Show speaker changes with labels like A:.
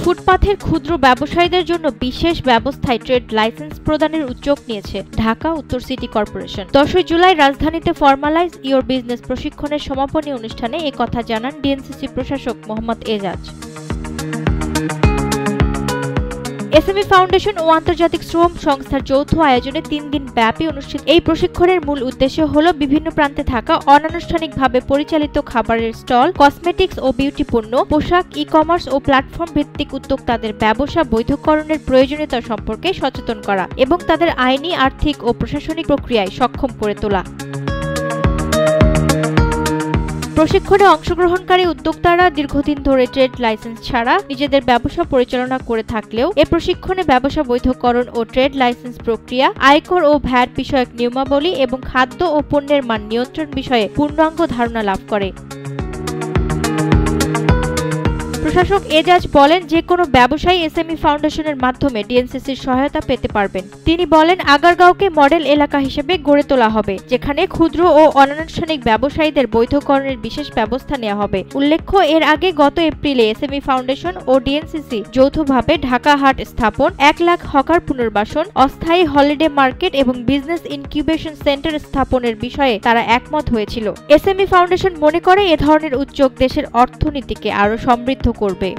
A: ফুটপাথের ক্ষুদ্র ব্যবসায়ীদের জন্য বিশেষ ব্যবস্থায় ট্রেড লাইসেন্স প্রদানের উদ্যোগ নিয়েছে ঢাকা উত্তর সিটি কর্পোরেশন। 10 জুলাই রাজধানীতে ফরমালাইজ ইওর বিজনেস প্রশিক্ষণের সমাপনী অনুষ্ঠানে এ কথা জানান ডিএনসিসি প্রশাসক মোহাম্মদ এজাজ। এসএমই ফাউন্ডেশন ও আন্তর্জাতিক শ্রম সংস্থার যৌথ আয়োজনে 3 দিন ব্যাপী অনুষ্ঠিত এই প্রশিক্ষণের মূল উদ্দেশ্য হল বিভিন্ন প্রান্তে থাকা অনানুষ্ঠানিকভাবে পরিচালিত খাবারের স্টল, কসমেটিক্স ও বিউটি পণ্য, পোশাক, ই-কমার্স ও প্ল্যাটফর্ম ভিত্তিক উদ্যোক্তাদের ব্যবসা বৈধকরণের প্রয়োজনীয়তা সম্পর্কে সচেতন করা এবং তাদের আইনি, আর্থিক ও প্রশাসনিক প্রক্রিয়ায় সক্ষম করে তোলা। প্রশিক্ষণে অংশগ্রহণকারী উদ্যোক্তারা দীর্ঘদিন ধরে ট্রেড লাইসেন্স ছাড়া নিজেদের ব্যবসা পরিচালনা করে থাকলেও এ প্রশিক্ষণে ব্যবসা বৈধকরণ ও ট্রেড লাইসেন্স প্রক্রিয়া, আয়কর ও ভ্যাট বিষয়ক নিয়মাবলী এবং খাদ্য ও পণ্যের মান নিয়ন্ত্রণ বিষয়ে পূর্ণাঙ্গ ধারণা লাভ করে। প্রশাসক এজাজ বলেন, যে কোনো ব্যবসায়ী এসএমই ফাউন্ডেশনের মাধ্যমে ডিএনসিসির সহায়তা পেতে পারবেন। তিনি বলেন, আগারগাঁওকে মডেল এলাকা হিসেবে গড়ে তোলা হবে, যেখানে ক্ষুদ্র ও অনানুষ্ঠানিক ব্যবসায়ীদের বৈধকরণের বিশেষ ব্যবস্থা নেওয়া হবে। উল্লেখ্য, এর আগে গত এপ্রিলে এসএমই ফাউন্ডেশন ও ডিএনসিসি যৌথভাবে ঢাকা হাট স্থাপন, 1 লাখ হকার পুনর্বাসন, অস্থায়ী হলিডে মার্কেট এবং বিজনেস ইনকিউবেশন সেন্টার স্থাপনের বিষয়ে তারা একমত হয়েছিল। এসএমই ফাউন্ডেশন মনে করে এ ধরনের উদ্যোগ দেশের অর্থনীতিকে আরও সমৃদ্ধ করবে।